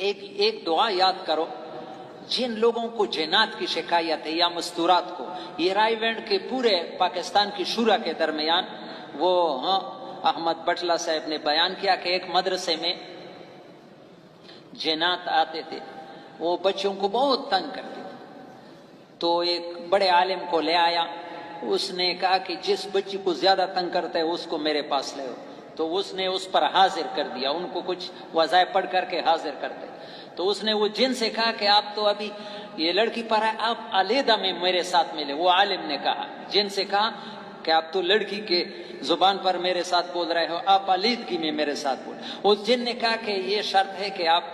ایک دعا یاد کرو، جن لوگوں کو جنات کی شکایت ہے یا مستورات کو، یہ رائے وینڈ کے پورے پاکستان کی شورا کے درمیان وہ احمد بٹلہ صاحب نے بیان کیا کہ ایک مدرسے میں جنات آتے تھے، وہ بچوں کو بہت تنگ کرتے تھے، تو ایک بڑے عالم کو لے آیا، اس نے کہا کہ جس بچی کو زیادہ تنگ کرتا ہے اس کو میرے پاس لے آؤ، تو اس نے اس پر حاضر کر دیا، ان کو کچھ وظائف پڑھ کر کے حاضر کرتے، تو اس نے وہ جن سے کہا کہ آپ تو ابھی یہ لڑکی پر ہے، آپ علیحدہ میں میرے ساتھ ملے۔ وہ عالم نے کہا، جن سے کہا کہ آپ تو لڑکی کے زبان پر میرے ساتھ بول رہے ہو، آپ علیحدگی میں میرے ساتھ بول۔ اس جن نے کہا کہ یہ شرط ہے کہ آپ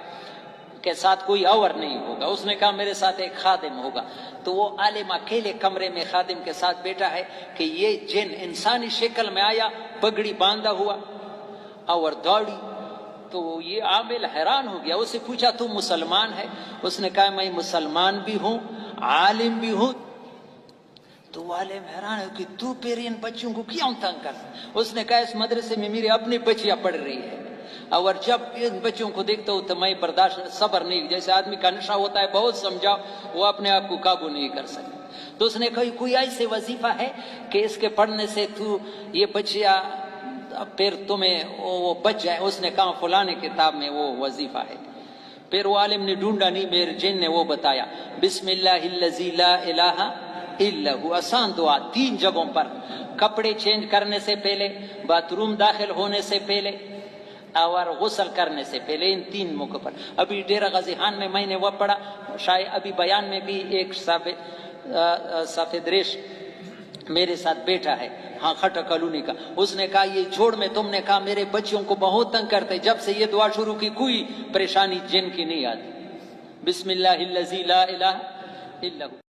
کے ساتھ کوئی اور نہیں ہوگا، اس نے کہا میرے ساتھ ایک خادم ہوگا۔ تو وہ عالم اکیلے کمرے میں خادم کے ساتھ بیٹھا ہے کہ یہ جن انسانی شکل میں آیا، پگڑی باندھا ہوا اور دوڑی، تو یہ عامل حیران ہو گیا، اس سے پوچھا تو مسلمان ہے؟ اس نے کہا میں مسلمان بھی ہوں، عالم بھی ہوں۔ تو وہ عالم حیران ہے کہ تو پھر ان بچوں کو کیوں تنگ کرتا؟ اس نے کہا اس مدرسے میں میری اپنی بچیاں پڑھ رہی ہے، اور جب ان بچوں کو دیکھتا ہوں تو میں برداشت صبر نہیں، جیسے آدمی کا نشہ ہوتا ہے، بہت سمجھاؤ وہ اپنے آپ کو قابو نہیں کر سکتا۔ تو اس نے کہا کوئی ایسے وظیفہ ہے کہ اس کے پڑھنے سے تو یہ بچیاں پھر تمہیں وہ بچ جائے؟ اس نے کہا فلانے کتاب میں وہ وظیفہ ہے۔ پھر وہ عالم نے ڈھونڈا نہیں، میرے جن نے وہ بتایا، بسم اللہ الذی لا الہ الا هو، آسان دعا 3 جگہوں پر، کپڑے چینج کرنے سے پہلے، باتھ روم داخل ہونے سے پہلے اور غسل کرنے سے پہلے، ان 3 موقع پر۔ ابھی ڈیرہ غازی خان میں میں نے وہ پڑھا، شاید ابھی بیان میں بھی ایک سفید ریش میرے ساتھ بیٹھا ہے، ہاں کھٹا کالونی کا، اس نے کہا یہ جھوڑ میں تم نے کہا میرے بچوں کو بہت تنگ کرتے، جب سے یہ دعا شروع کی کوئی پریشانی جن کی نہیں آتی، بسم اللہ الذی لا الہ الا هو۔